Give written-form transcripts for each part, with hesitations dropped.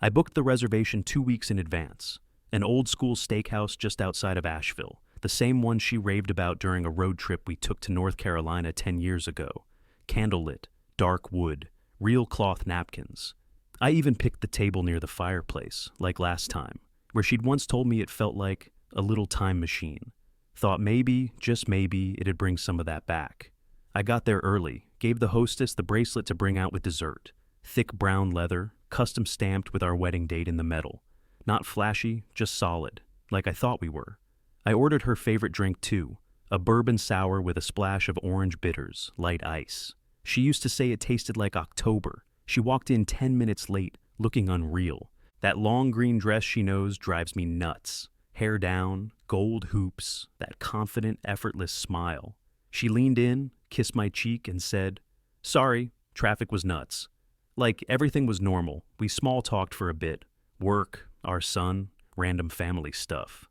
I booked the reservation 2 weeks in advance. An old-school steakhouse just outside of Asheville, the same one she raved about during a road trip we took to North Carolina 10 years ago. Candlelit, dark wood, real cloth napkins. I even picked the table near the fireplace, like last time, where she'd once told me it felt like a little time machine. Thought maybe, just maybe, it'd bring some of that back. I got there early, gave the hostess the bracelet to bring out with dessert. Thick brown leather, custom stamped with our wedding date in the metal. Not flashy, just solid, like I thought we were. I ordered her favorite drink too, a bourbon sour with a splash of orange bitters, light ice. She used to say it tasted like October. She walked in 10 minutes late, looking unreal. That long green dress she knows drives me nuts. Hair down, gold hoops, that confident, effortless smile. She leaned in, kissed my cheek, and said, "Sorry, traffic was nuts." Like everything was normal. We small-talked for a bit. Work, our son, random family stuff.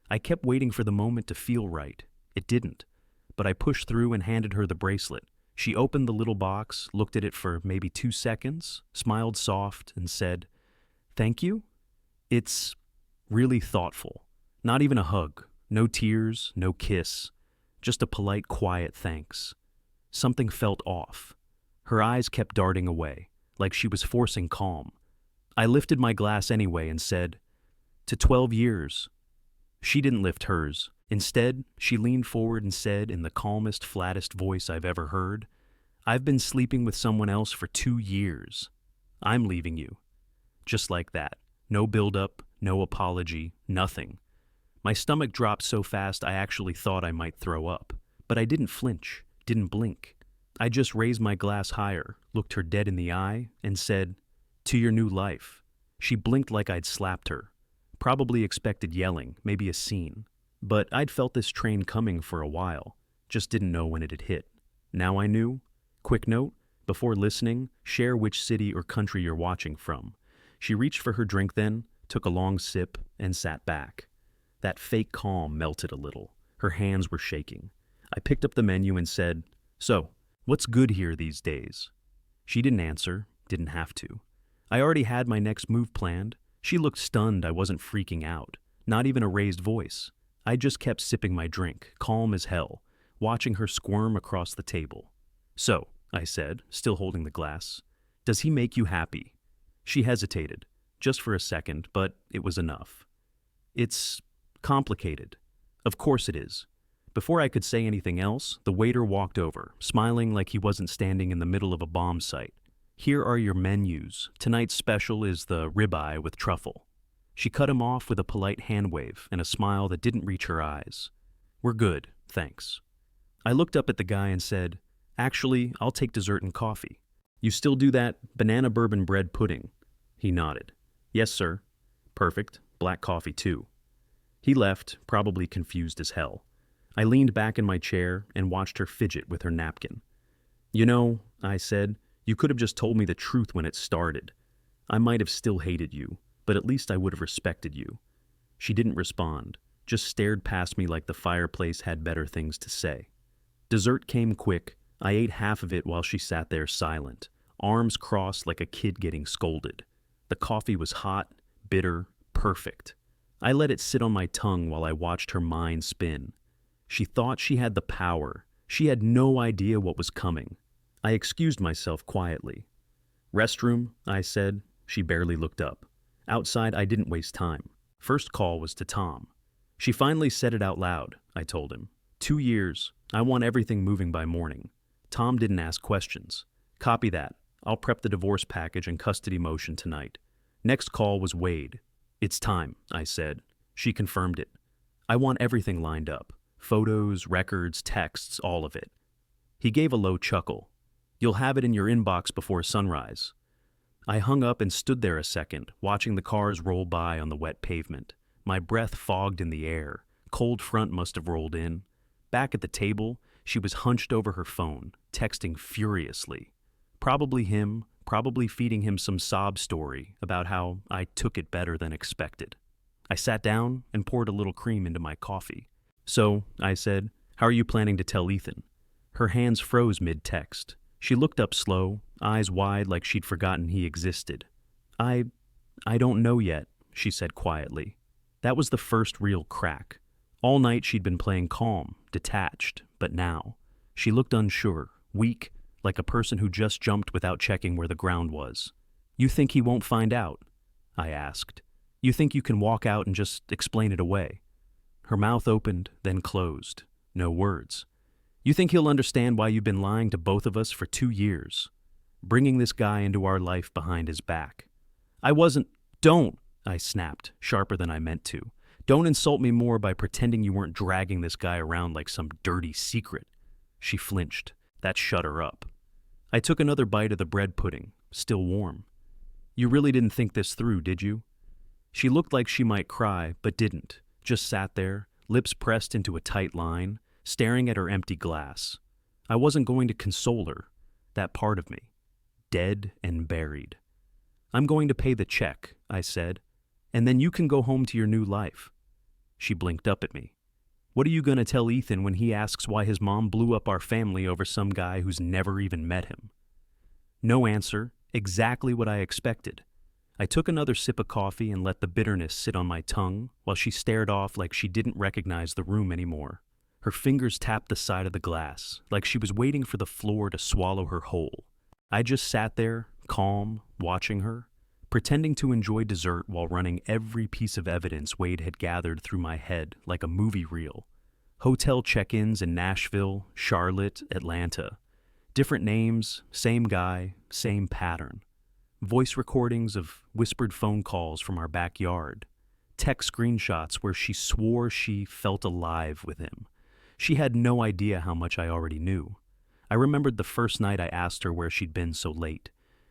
I kept waiting for the moment to feel right. It didn't. But I pushed through and handed her the bracelet. She opened the little box, looked at it for maybe 2 seconds, smiled soft, and said, "Thank you? It's really thoughtful." Not even a hug. No tears, no kiss. Just a polite, quiet thanks. Something felt off. Her eyes kept darting away, like she was forcing calm. I lifted my glass anyway and said, "To 12 years. She didn't lift hers. Instead, she leaned forward and said in the calmest, flattest voice I've ever heard, "I've been sleeping with someone else for 2 years. I'm leaving you." Just like that. No build-up, no apology, nothing. My stomach dropped so fast I actually thought I might throw up. But I didn't flinch, didn't blink. I just raised my glass higher, looked her dead in the eye, and said, "To your new life." She blinked like I'd slapped her. Probably expected yelling, maybe a scene. But I'd felt this train coming for a while, just didn't know when it had hit. Now I knew. Quick note, before listening, share which city or country you're watching from. She reached for her drink then, took a long sip, and sat back. That fake calm melted a little. Her hands were shaking. I picked up the menu and said, "So, what's good here these days?" She didn't answer, didn't have to. I already had my next move planned. She looked stunned I wasn't freaking out. Not even a raised voice. I just kept sipping my drink, calm as hell, watching her squirm across the table. "So," I said, still holding the glass, "does he make you happy?" She hesitated, just for a second, but it was enough. "It's complicated." "Of course it is." Before I could say anything else, the waiter walked over, smiling like he wasn't standing in the middle of a bomb site. "Here are your menus. Tonight's special is the ribeye with truffle." She cut him off with a polite hand wave and a smile that didn't reach her eyes. "We're good, thanks." I looked up at the guy and said, "Actually, I'll take dessert and coffee." "You still do that banana bourbon bread pudding?" He nodded. "Yes, sir." "Perfect. Black coffee, too." He left, probably confused as hell. I leaned back in my chair and watched her fidget with her napkin. "You know," I said, "you could have just told me the truth when it started. I might have still hated you, but at least I would have respected you." She didn't respond, just stared past me like the fireplace had better things to say. Dessert came quick. I ate half of it while she sat there silent, arms crossed like a kid getting scolded. The coffee was hot, bitter, perfect. I let it sit on my tongue while I watched her mind spin. She thought she had the power. She had no idea what was coming. I excused myself quietly. "Restroom," I said. She barely looked up. Outside, I didn't waste time. First call was to Tom. She finally said it out loud, I told him. 2 years. I want everything moving by morning. Tom didn't ask questions. "Copy that. I'll prep the divorce package and custody motion tonight." Next call was Wade. "It's time," I said. She confirmed it. "I want everything lined up. Photos, records, texts, all of it." He gave a low chuckle. "You'll have it in your inbox before sunrise." I hung up and stood there a second, watching the cars roll by on the wet pavement. My breath fogged in the air. Cold front must have rolled in. Back at the table, she was hunched over her phone, texting furiously. Probably him, probably feeding him some sob story about how I took it better than expected. I sat down and poured a little cream into my coffee. "So," I said, "how are you planning to tell Ethan?" Her hands froze mid-text. She looked up slow, eyes wide like she'd forgotten he existed. I I don't know yet, she said quietly. That was the first real crack. All night she'd been playing calm, detached, but now she looked unsure, weak, like a person who just jumped without checking where the ground was. You think he won't find out? I asked. You think you can walk out and just explain it away? Her mouth opened, then closed. No words. You think he'll understand why you've been lying to both of us for 2 years? Bringing this guy into our life behind his back. I wasn't. Don't, I snapped, sharper than I meant to. Don't insult me more by pretending you weren't dragging this guy around like some dirty secret. She flinched. That shut her up. I took another bite of the bread pudding, still warm. You really didn't think this through, did you? She looked like she might cry, but didn't. Just sat there, lips pressed into a tight line, staring at her empty glass. I wasn't going to console her, that part of me. Dead and buried. I'm going to pay the check, I said, and then you can go home to your new life. She blinked up at me. What are you going to tell Ethan when he asks why his mom blew up our family over some guy who's never even met him? No answer, exactly what I expected. I took another sip of coffee and let the bitterness sit on my tongue while she stared off like she didn't recognize the room anymore. Her fingers tapped the side of the glass, like she was waiting for the floor to swallow her whole. I just sat there, calm, watching her, pretending to enjoy dessert while running every piece of evidence Wade had gathered through my head like a movie reel. Hotel check-ins in Nashville, Charlotte, Atlanta. Different names, same guy, same pattern. Voice recordings of whispered phone calls from our backyard. Text screenshots where she swore she felt alive with him. She had no idea how much I already knew. I remembered the first night I asked her where she'd been so late.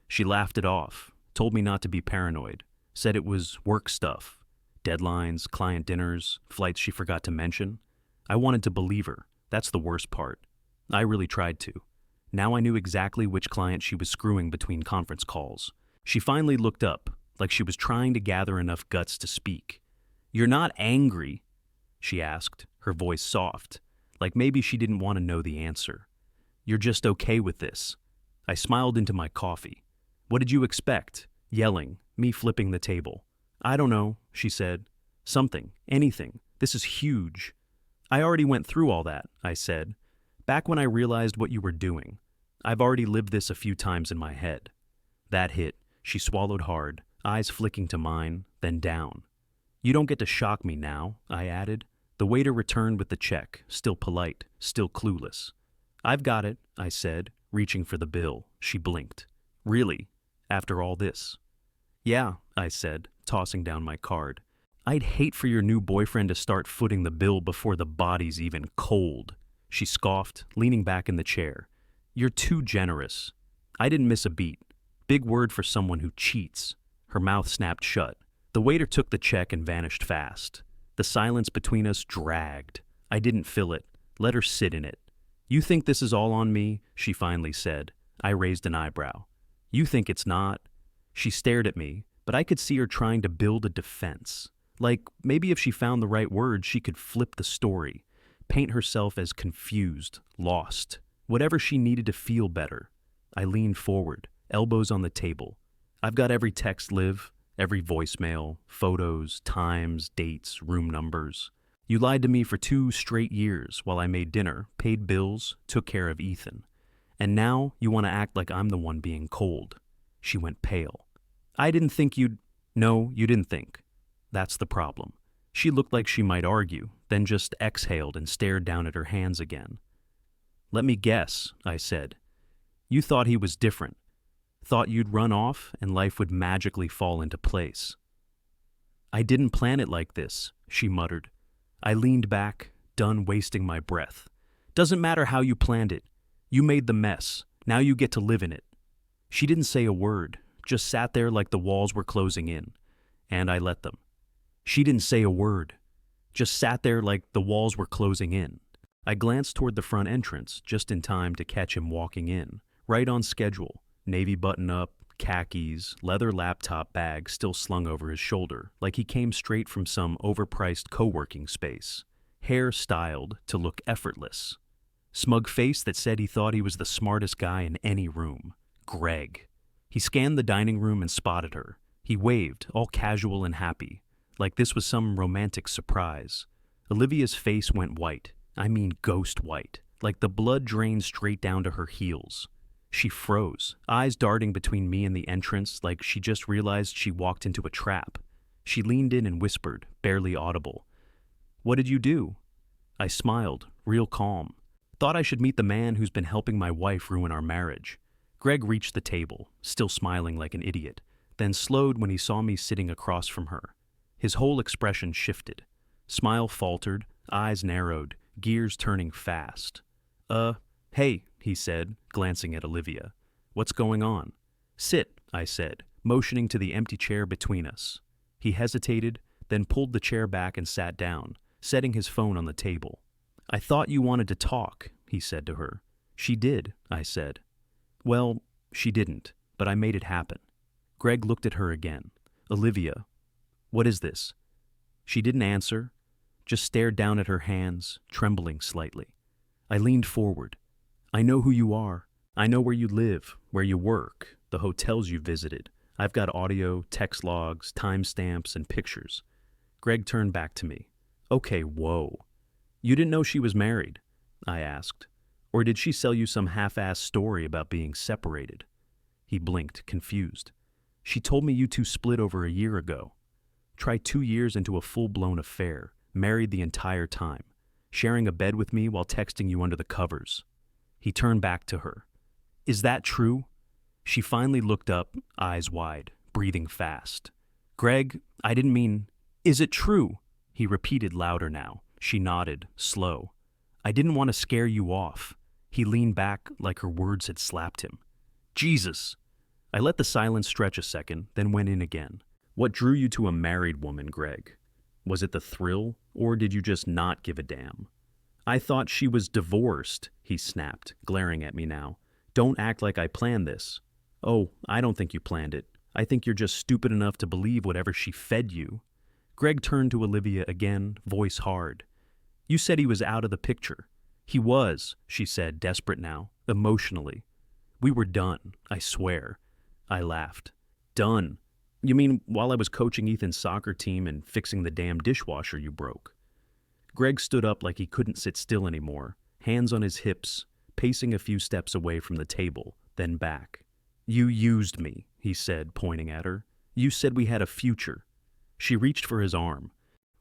She laughed it off, told me not to be paranoid, said it was work stuff, deadlines, client dinners, flights she forgot to mention. I wanted to believe her. That's the worst part. I really tried to. Now I knew exactly which client she was screwing between conference calls. She finally looked up, like she was trying to gather enough guts to speak. You're not angry, she asked, her voice soft, like maybe she didn't want to know the answer. You're just okay with this. I smiled into my coffee. What did you expect? Yelling, me flipping the table. I don't know, she said. Something, anything. This is huge. I already went through all that, I said. Back when I realized what you were doing. I've already lived this a few times in my head. That hit. She swallowed hard, eyes flicking to mine, then down. You don't get to shock me now, I added. The waiter returned with the check, still polite, still clueless. I've got it, I said, reaching for the bill. She blinked. Really? After all this? Yeah, I said, tossing down my card. I'd hate for your new boyfriend to start footing the bill before the body's even cold. She scoffed, leaning back in the chair. You're too generous. I didn't miss a beat. Big word for someone who cheats. Her mouth snapped shut. The waiter took the check and vanished fast. The silence between us dragged. I didn't fill it. Let her sit in it. You think this is all on me? She finally said. I raised an eyebrow. You think it's not? She stared at me, but I could see her trying to build a defense. Like, maybe if she found the right words, she could flip the story, paint herself as confused, lost, whatever she needed to feel better. I leaned forward, elbows on the table. I've got every text, Liv, every voicemail, photos, times, dates, room numbers. You lied to me for 2 straight years while I made dinner, paid bills, took care of Ethan. And now you want to act like I'm the one being cold. She went pale. I didn't think you'd... No, you didn't think. That's the problem. She looked like she might argue, then just exhaled and stared down at her hands again. Let me guess, I said. You thought he was different. Thought you'd run off and life would magically fall into place. I didn't plan it like this, she muttered. I leaned back, done wasting my breath. Doesn't matter how you planned it. You made the mess. Now you get to live in it. She didn't say a word, just sat there like the walls were closing in. And I let them. She didn't say a word, just sat there like the walls were closing in. I glanced toward the front entrance, just in time to catch him walking in, right on schedule, navy button-up, khakis, leather laptop bag still slung over his shoulder, like he came straight from some overpriced co-working space, hair styled to look effortless. Smug face that said he thought he was the smartest guy in any room. Greg. He scanned the dining room and spotted her, He waved, all casual and happy, like this was some romantic surprise. Olivia's face went white. I mean ghost white, like the blood drained straight down to her heels. She froze, eyes darting between me and the entrance like she just realized she walked into a trap. She leaned in and whispered, barely audible, "What did you do?" I smiled, real calm. Thought I should meet the man who's been helping my wife ruin our marriage. Greg reached the table, still smiling like an idiot, then slowed when he saw me sitting across from her. His whole expression shifted. Smile faltered, eyes narrowed, gears turning fast. Hey," he said, glancing at Olivia. "What's going on?" "Sit," I said, motioning to the empty chair between us. He hesitated, then pulled the chair back and sat down, setting his phone on the table. "I thought you wanted to talk," he said to her. "She did," I said. "Well, she didn't, but I made it happen." Greg looked at her again. "Olivia, what is this?" She didn't answer, just stared down at her hands, trembling slightly. I leaned forward. "I know who you are. I know where you live, where you work, the hotels you visited. I've got audio, text logs, timestamps, and pictures." Greg turned back to me. "Okay, whoa. You didn't know she was married?" I asked. "Or did she sell you some half-assed story about being separated?" He blinked, confused. "She told me you two split over a year ago. Try 2 years into a full-blown affair, married the entire time, sharing a bed with me while texting you under the covers." He turned back to her. "Is that true?" She finally looked up, eyes wide, breathing fast. "Greg, I didn't mean, is it true?" He repeated louder now. She nodded, slow. "I didn't want to scare you off." He leaned back like her words had slapped him. "Jesus!" I let the silence stretch a second, then went in again. "What drew you to a married woman, Greg? Was it the thrill, or did you just not give a damn?" "I thought she was divorced," he snapped, glaring at me now. "Don't act like I planned this." "Oh, I don't think you planned it. I think you're just stupid enough to believe whatever she fed you." Greg turned to Olivia again, voice hard. "You said he was out of the picture." "He was," she said, desperate now, emotionally. "We were done, I swear." I laughed. "Done? You mean while I was coaching Ethan's soccer team and fixing the damn dishwasher you broke?" Greg stood up like he couldn't sit still anymore, hands on his hips, pacing a few steps away from the table, then back. "You used me," he said, pointing at her. "You said we had a future." She reached for his arm.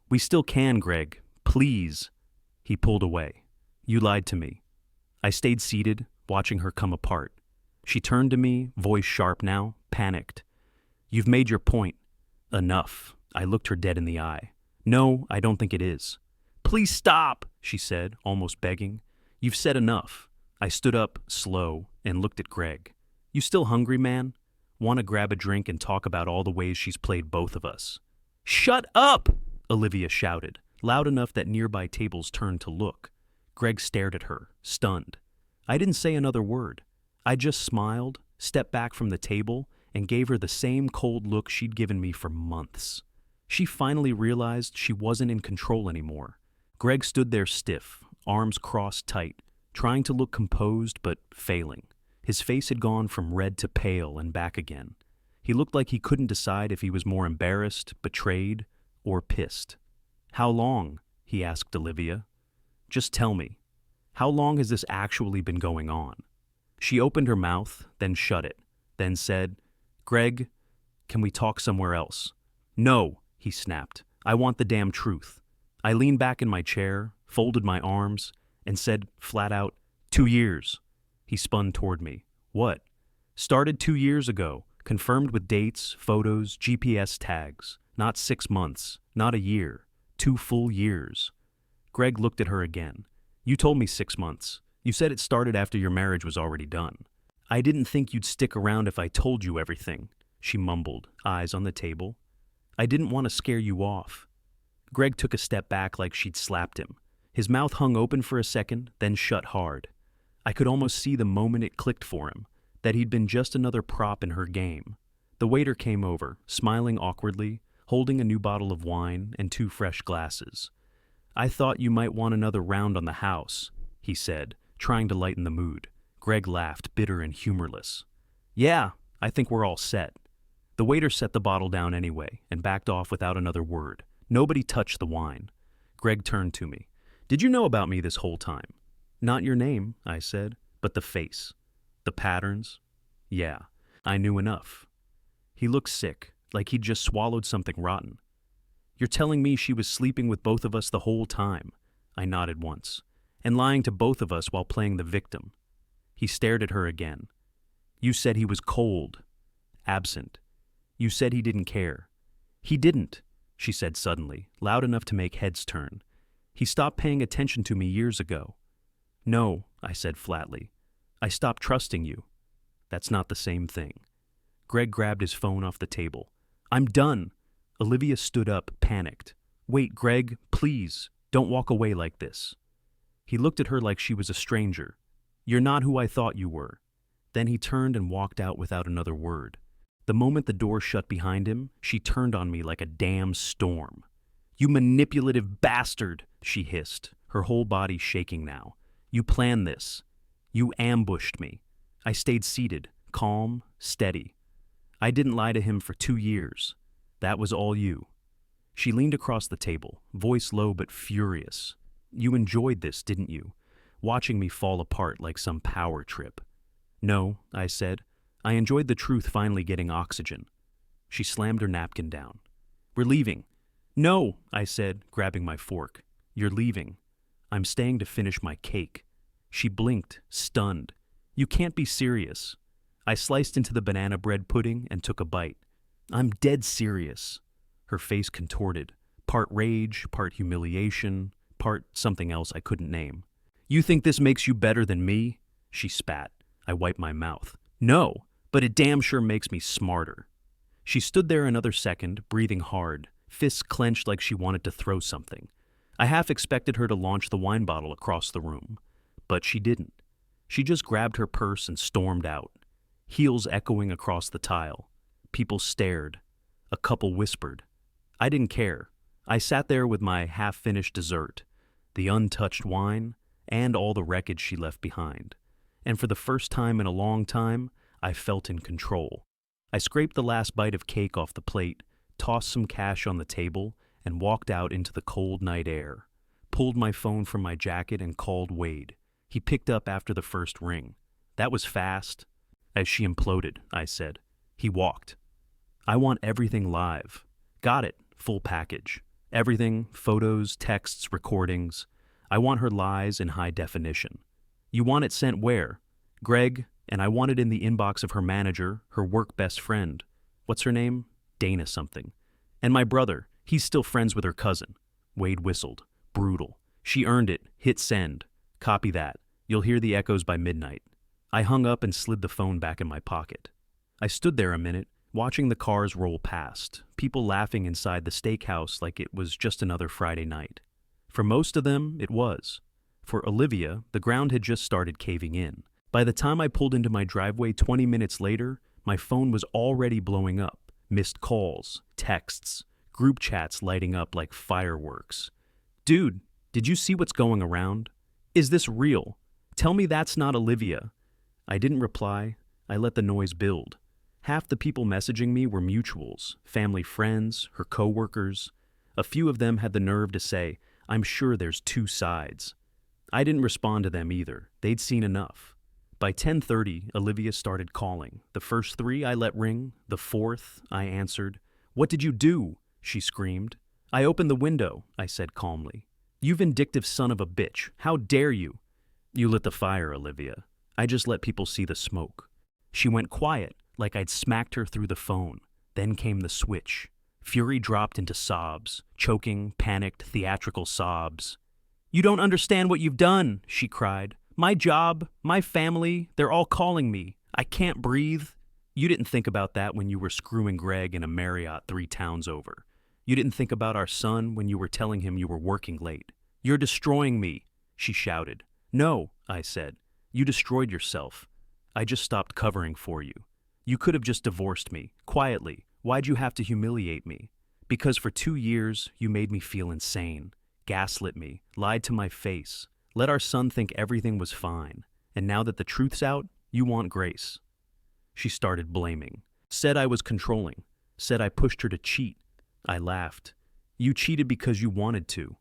"We still can, Greg. Please." He pulled away. "You lied to me." I stayed seated, watching her come apart. She turned to me, voice sharp now, panicked. "You've made your point." "Enough." I looked her dead in the eye. "No, I don't think it is." "Please stop," she said, almost begging. "You've said enough." I stood up, slow, and looked at Greg. "You still hungry, man? Want to grab a drink and talk about all the ways she's played both of us?" "Shut up!" Olivia shouted, loud enough that nearby tables turned to look. Greg stared at her, stunned. I didn't say another word. I just smiled, stepped back from the table, and gave her the same cold look she'd given me for months. She finally realized she wasn't in control anymore. Greg stood there stiff, arms crossed tight, trying to look composed but failing. His face had gone from red to pale and back again. He looked like he couldn't decide if he was more embarrassed, betrayed, or pissed. "How long?" he asked Olivia. "Just tell me. How long has this actually been going on?" She opened her mouth, then shut it, then said, "Greg, can we talk somewhere else?" "No," he snapped. "I want the damn truth." I leaned back in my chair, folded my arms, and said flat out, 2 years. He spun toward me. "What?" "Started 2 years ago, confirmed with dates, photos, GPS tags. Not 6 months, not a year, 2 full years." Greg looked at her again. "You told me 6 months. You said it started after your marriage was already done." "I didn't think you'd stick around if I told you everything," she mumbled, eyes on the table. "I didn't want to scare you off." Greg took a step back like she'd slapped him. His mouth hung open for a second, then shut hard. I could almost see the moment it clicked for him, that he'd been just another prop in her game. The waiter came over, smiling awkwardly, holding a new bottle of wine and 2 fresh glasses. "I thought you might want another round on the house," he said, trying to lighten the mood. Greg laughed, bitter and humorless. "Yeah, I think we're all set." The waiter set the bottle down anyway and backed off without another word. Nobody touched the wine. Greg turned to me. "Did you know about me this whole time?" "Not your name," I said, "but the face. The patterns. Yeah, I knew enough." He looked sick, like he'd just swallowed something rotten. "You're telling me she was sleeping with both of us the whole time?" I nodded once. "And lying to both of us while playing the victim." He stared at her again. "You said he was cold, absent. You said he didn't care." "He didn't," she said suddenly, loud enough to make heads turn. "He stopped paying attention to me years ago." "No," I said flatly. "I stopped trusting you." "That's not the same thing." Greg grabbed his phone off the table. "I'm done." Olivia stood up, panicked. "Wait, Greg, please, don't walk away like this." He looked at her like she was a stranger. "You're not who I thought you were." Then he turned and walked out without another word. The moment the door shut behind him, she turned on me like a damn storm. "You manipulative bastard," she hissed, her whole body shaking now. "You planned this. You ambushed me." I stayed seated, calm, steady. "I didn't lie to him for 2 years. That was all you." She leaned across the table, voice low but furious. "You enjoyed this, didn't you? Watching me fall apart like some power trip." "No," I said. "I enjoyed the truth finally getting oxygen." She slammed her napkin down. "We're leaving." "No," I said, grabbing my fork. "You're leaving." "I'm staying to finish my cake." She blinked, stunned. "You can't be serious." I sliced into the banana bread pudding and took a bite. "I'm dead serious." Her face contorted, part rage, part humiliation, part something else I couldn't name. "You think this makes you better than me?" She spat. I wiped my mouth. "No, but it damn sure makes me smarter." She stood there another second, breathing hard, fists clenched like she wanted to throw something. I half expected her to launch the wine bottle across the room, but she didn't. She just grabbed her purse and stormed out, heels echoing across the tile. People stared. A couple whispered. I didn't care. I sat there with my half-finished dessert, the untouched wine, and all the wreckage she left behind. And for the first time in a long time, I felt in control. I scraped the last bite of cake off the plate, tossed some cash on the table, and walked out into the cold night air. Pulled my phone from my jacket and called Wade. He picked up after the first ring. "That was fast." "As she imploded," I said. He walked. "I want everything live." "Got it, full package. Everything, photos, texts, recordings. I want her lies in high definition." "You want it sent where?" "Greg, and I want it in the inbox of her manager, her work best friend. What's her name? Dana something. And my brother, he's still friends with her cousin." Wade whistled. "Brutal. She earned it. Hit send. Copy that. You'll hear the echoes by midnight." I hung up and slid the phone back in my pocket. I stood there a minute, watching the cars roll past, people laughing inside the steakhouse like it was just another Friday night. For most of them, it was. For Olivia, the ground had just started caving in. By the time I pulled into my driveway 20 minutes later, my phone was already blowing up. Missed calls, texts, group chats lighting up like fireworks. "Dude, did you see what's going around? Is this real? Tell me that's not Olivia." I didn't reply. I let the noise build. Half the people messaging me were mutuals, family friends, her coworkers. A few of them had the nerve to say, "I'm sure there's 2 sides." I didn't respond to them either. They'd seen enough. By 10:30, Olivia started calling. The first 3 I let ring. The 4th, I answered. "What did you do?" she screamed. "I opened the window," I said calmly. "You vindictive son of a bitch. How dare you?" "You lit the fire, Olivia. I just let people see the smoke." She went quiet, like I'd smacked her through the phone. Then came the switch. Fury dropped into sobs, choking, panicked, theatrical sobs. "You don't understand what you've done," she cried. "My job, my family, they're all calling me. I can't breathe." "You didn't think about that when you were screwing Greg in a Marriott 3 towns over. You didn't think about our son when you were telling him you were working late. You're destroying me," she shouted. "No," I said. "You destroyed yourself. I just stopped covering for you. You could have just divorced me, quietly. Why'd you have to humiliate me? Because for 2 years, you made me feel insane, gaslit me, lied to my face, let our son think everything was fine. And now that the truth's out, you want grace." She started blaming. Said I was controlling. Said I pushed her to cheat. I laughed. You cheated because you wanted to.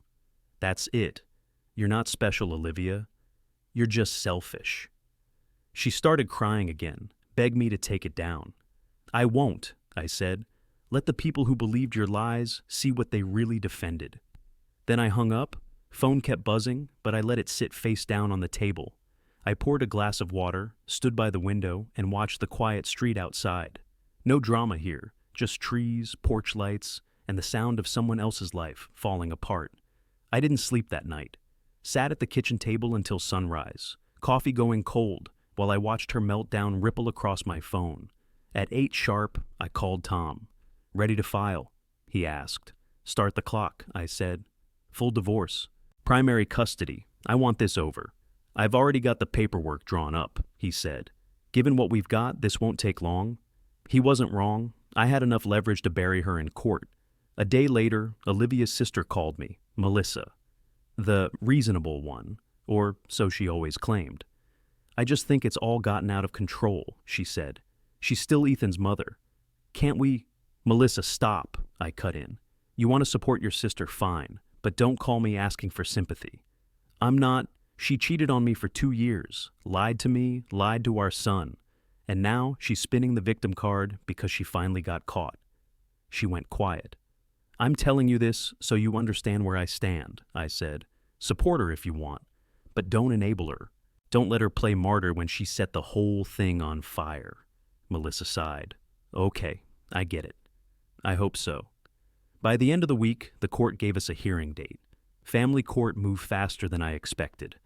That's it. You're not special, Olivia. You're just selfish. She started crying again, begged me to take it down. I won't, I said. Let the people who believed your lies see what they really defended. Then I hung up. Phone kept buzzing, but I let it sit face down on the table. I poured a glass of water, stood by the window, and watched the quiet street outside. No drama here, just trees, porch lights, and the sound of someone else's life falling apart. I didn't sleep that night. Sat at the kitchen table until sunrise, coffee going cold, while I watched her meltdown ripple across my phone. At 8 sharp, I called Tom. Ready to file? He asked. Start the clock, I said. Full divorce. Primary custody. I want this over. I've already got the paperwork drawn up, he said. Given what we've got, this won't take long. He wasn't wrong. I had enough leverage to bury her in court. A day later, Olivia's sister called me, Melissa. The reasonable one, or so she always claimed. I just think it's all gotten out of control, she said. She's still Ethan's mother. Can't we— Melissa, stop, I cut in. You want to support your sister, fine, but don't call me asking for sympathy. I'm not— She cheated on me for 2 years, lied to me, lied to our son, and now she's spinning the victim card because she finally got caught. She went quiet. I'm telling you this so you understand where I stand, I said. Support her if you want, but don't enable her. Don't let her play martyr when she set the whole thing on fire. Melissa sighed. Okay, I get it. I hope so. By the end of the week, the court gave us a hearing date. Family court moved faster than I expected.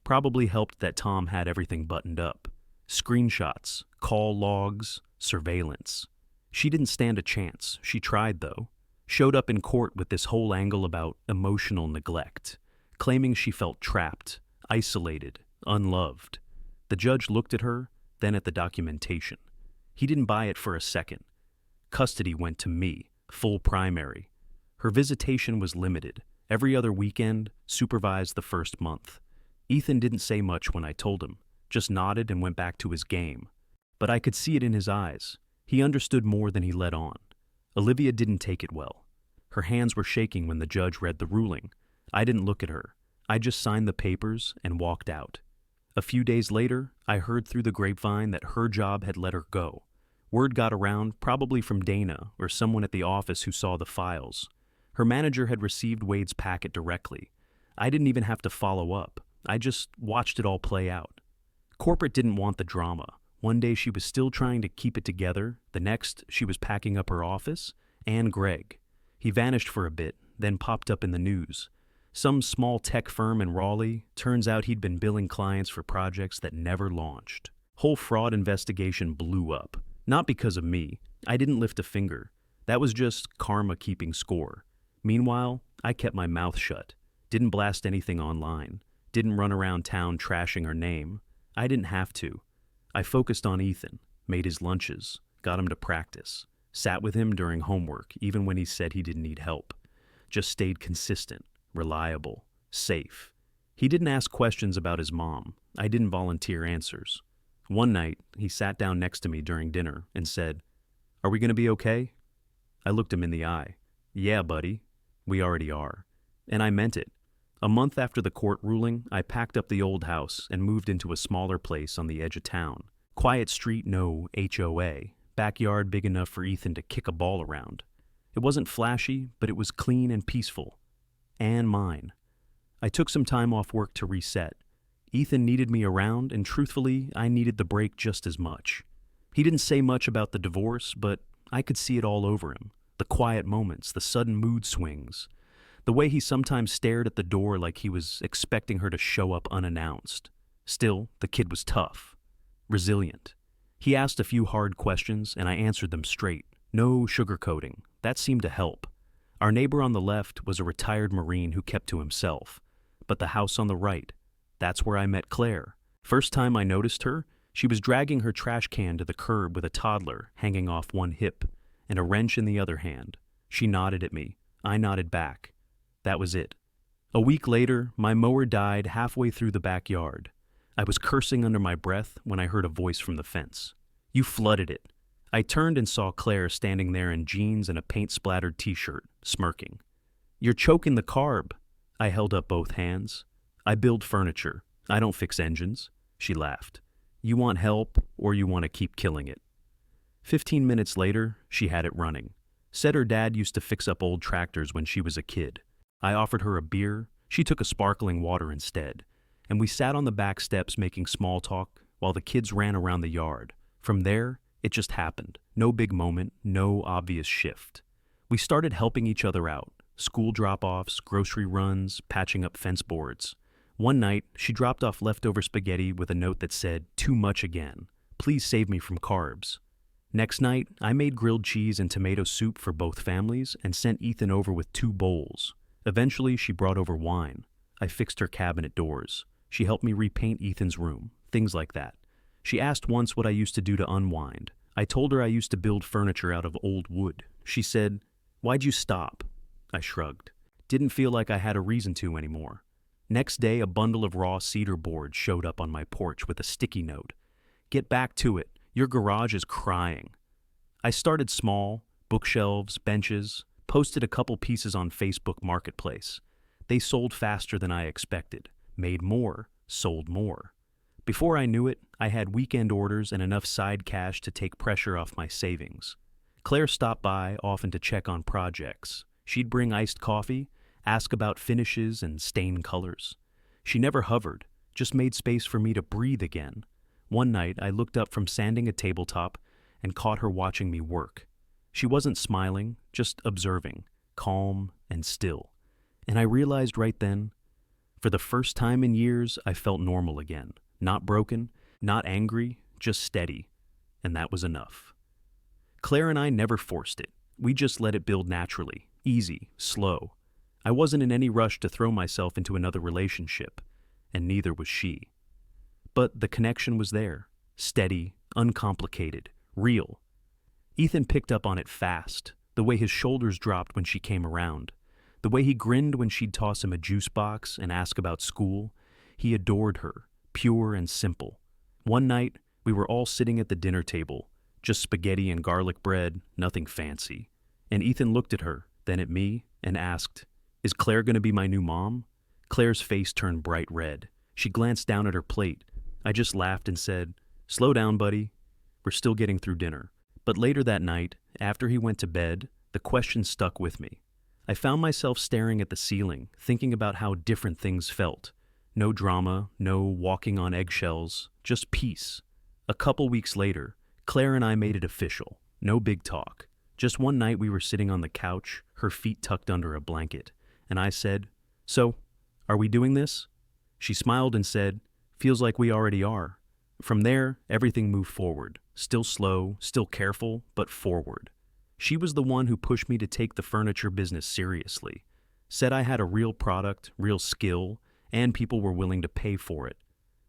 Probably helped that Tom had everything buttoned up. Screenshots, call logs, surveillance. She didn't stand a chance. She tried, though. Showed up in court with this whole angle about emotional neglect, claiming she felt trapped, isolated, unloved. The judge looked at her, then at the documentation. He didn't buy it for a second. Custody went to me, full primary. Her visitation was limited. Every other weekend, supervised the first month. Ethan didn't say much when I told him, just nodded and went back to his game. But I could see it in his eyes. He understood more than he let on. Olivia didn't take it well. Her hands were shaking when the judge read the ruling. I didn't look at her. I just signed the papers and walked out. A few days later, I heard through the grapevine that her job had let her go. Word got around, probably from Dana or someone at the office who saw the files. Her manager had received Wade's packet directly. I didn't even have to follow up. I just watched it all play out. Corporate didn't want the drama. One day she was still trying to keep it together. The next, she was packing up her office. And Greg. He vanished for a bit, then popped up in the news. Some small tech firm in Raleigh. Turns out he'd been billing clients for projects that never launched. Whole fraud investigation blew up. Not because of me. I didn't lift a finger. That was just karma keeping score. Meanwhile, I kept my mouth shut. Didn't blast anything online. Didn't run around town trashing her name. I didn't have to. I focused on Ethan, made his lunches, got him to practice, sat with him during homework even when he said he didn't need help. Just stayed consistent, reliable, safe. He didn't ask questions about his mom. I didn't volunteer answers. One night, he sat down next to me during dinner and said, "Are we going to be okay?" I looked him in the eye. "Yeah, buddy. We already are." And I meant it. A month after the court ruling, I packed up the old house and moved into a smaller place on the edge of town. Quiet street, no HOA. Backyard big enough for Ethan to kick a ball around. It wasn't flashy, but it was clean and peaceful. And mine. I took some time off work to reset. Ethan needed me around, and truthfully, I needed the break just as much. He didn't say much about the divorce, but I could see it all over him. The quiet moments, the sudden mood swings. The way he sometimes stared at the door like he was expecting her to show up unannounced. Still, the kid was tough. Resilient. He asked a few hard questions, and I answered them straight. No sugarcoating. That seemed to help. Our neighbor on the left was a retired Marine who kept to himself. But the house on the right, that's where I met Claire. First time I noticed her, she was dragging her trash can to the curb with a toddler hanging off one hip and a wrench in the other hand. She nodded at me. I nodded back. That was it. A week later, my mower died halfway through the backyard. I was cursing under my breath when I heard a voice from the fence. "You flooded it." I turned and saw Claire standing there in jeans and a paint-splattered t-shirt, smirking. "You're choking the carb." I held up both hands. "I build furniture. I don't fix engines." She laughed. "You want help, or you want to keep killing it?" 15 minutes later, she had it running. Said her dad used to fix up old tractors when she was a kid. I offered her a beer. She took a sparkling water instead. And we sat on the back steps making small talk while the kids ran around the yard. From there, it just happened. No big moment, no obvious shift. We started helping each other out. School drop-offs, grocery runs, patching up fence boards. One night, she dropped off leftover spaghetti with a note that said, "Too much again. Please save me from carbs." Next night, I made grilled cheese and tomato soup for both families and sent Ethan over with 2 bowls. Eventually, she brought over wine. I fixed her cabinet doors. She helped me repaint Ethan's room, things like that. She asked once what I used to do to unwind. I told her I used to build furniture out of old wood. She said, "Why'd you stop?" I shrugged. Didn't feel like I had a reason to anymore. Next day, a bundle of raw cedar boards showed up on my porch with a sticky note. "Get back to it. Your garage is crying." I started small, bookshelves, benches, posted a couple pieces on Facebook Marketplace. They sold faster than I expected, made more, sold more. Before I knew it, I had weekend orders and enough side cash to take pressure off my savings. Claire stopped by often to check on projects. She'd bring iced coffee, ask about finishes and stain colors. She never hovered, just made space for me to breathe again. One night, I looked up from sanding a tabletop and caught her watching me work. She wasn't smiling, just observing, calm and still. And I realized right then, for the first time in years, I felt normal again. Not broken, not angry, just steady. And that was enough. Claire and I never forced it. We just let it build naturally, easy, slow. I wasn't in any rush to throw myself into another relationship, and neither was she. But the connection was there, steady, uncomplicated, real. Ethan picked up on it fast, the way his shoulders dropped when she came around, the way he grinned when she'd toss him a juice box and ask about school. He adored her, pure and simple. One night, we were all sitting at the dinner table, just spaghetti and garlic bread, nothing fancy. And Ethan looked at her, then at me, and asked, "Is Claire going to be my new mom?" Claire's face turned bright red. She glanced down at her plate. I just laughed and said, "Slow down, buddy. We're still getting through dinner." But later that night, after he went to bed, the question stuck with me. I found myself staring at the ceiling, thinking about how different things felt. No drama, no walking on eggshells, just peace. A couple weeks later, Claire and I made it official. No big talk. Just one night we were sitting on the couch, her feet tucked under a blanket, and I said, "So, are we doing this?" She smiled and said, "Feels like we already are." From there, everything moved forward. Still slow, still careful, but forward. She was the one who pushed me to take the furniture business seriously. Said I had a real product, real skill, and people were willing to pay for it.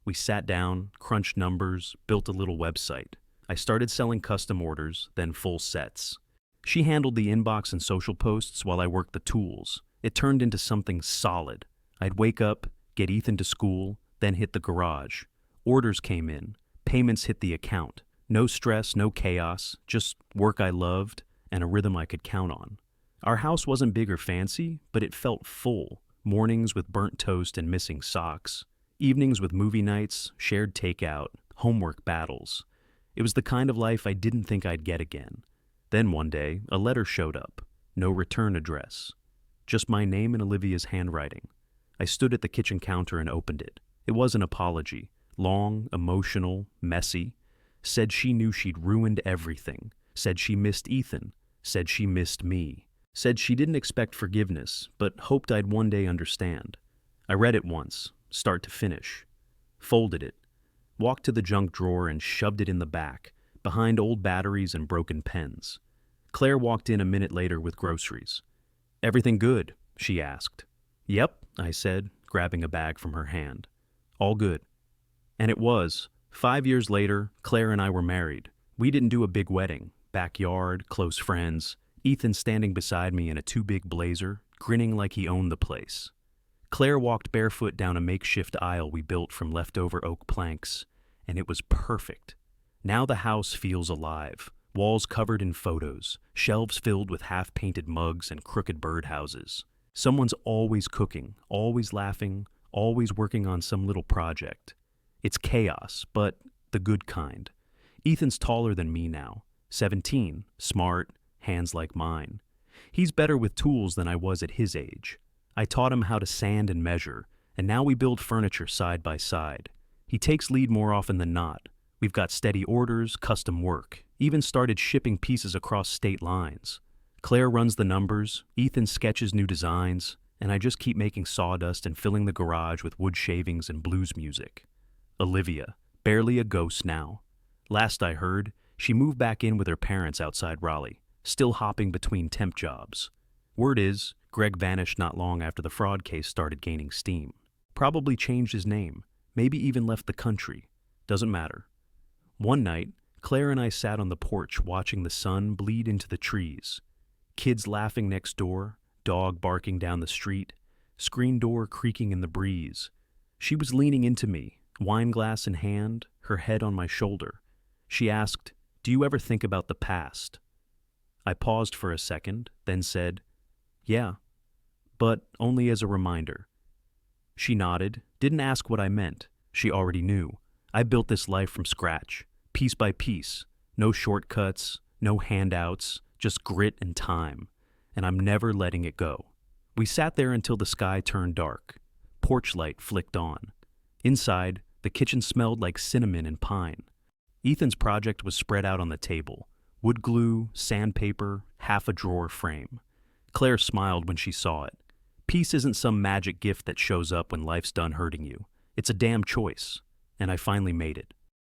We sat down, crunched numbers, built a little website. I started selling custom orders, then full sets. She handled the inbox and social posts while I worked the tools. It turned into something solid. I'd wake up, get Ethan to school, then hit the garage. Orders came in, payments hit the account. No stress, no chaos, just work I loved and a rhythm I could count on. Our house wasn't big or fancy, but it felt full. Mornings with burnt toast and missing socks. Evenings with movie nights, shared takeout, homework battles. It was the kind of life I didn't think I'd get again. Then one day, a letter showed up. No return address. Just my name in Olivia's handwriting. I stood at the kitchen counter and opened it. It was an apology. Long, emotional, messy. Said she knew she'd ruined everything. Said she missed Ethan. Said she missed me. Said she didn't expect forgiveness, but hoped I'd one day understand. I read it once, start to finish. Folded it. Walked to the junk drawer and shoved it in the back, behind old batteries and broken pens. Claire walked in a minute later with groceries. "Everything good?" she asked. "Yep," I said, grabbing a bag from her hand. "All good." And it was. 5 years later, Claire and I were married. We didn't do a big wedding. Backyard, close friends. Ethan standing beside me in a too-big blazer, grinning like he owned the place. Claire walked barefoot down a makeshift aisle we built from leftover oak planks, and it was perfect. Now the house feels alive, Walls covered in photos, shelves filled with half-painted mugs and crooked birdhouses. Someone's always cooking, always laughing, always working on some little project. It's chaos, but the good kind. Ethan's taller than me now, 17, smart, hands like mine. He's better with tools than I was at his age. I taught him how to sand and measure, and now we build furniture side by side. He takes lead more often than not. We've got steady orders, custom work, even started shipping pieces across state lines. Claire runs the numbers, Ethan sketches new designs, and I just keep making sawdust and filling the garage with wood shavings and blues music. Olivia, barely a ghost now. Last I heard, she moved back in with her parents outside Raleigh, still hopping between temp jobs. Word is, Greg vanished not long after the fraud case started gaining steam. Probably changed his name, maybe even left the country. Doesn't matter. One night, Claire and I sat on the porch watching the sun bleed into the trees. Kids laughing next door, dog barking down the street, screen door creaking in the breeze. She was leaning into me, wine glass in hand, her head on my shoulder. She asked, "Do you ever think about the past?" I paused for a second, then said, "Yeah, but only as a reminder." She nodded, didn't ask what I meant. She already knew. I built this life from scratch, piece by piece. No shortcuts, no handouts, just grit and time. And I'm never letting it go. We sat there until the sky turned dark. Porch light flicked on. Inside, the kitchen smelled like cinnamon and pine. Ethan's project was spread out on the table. Wood glue, sandpaper, half a drawer frame. Claire smiled when she saw it. Peace isn't some magic gift that shows up when life's done hurting you. It's a damn choice. And I finally made it.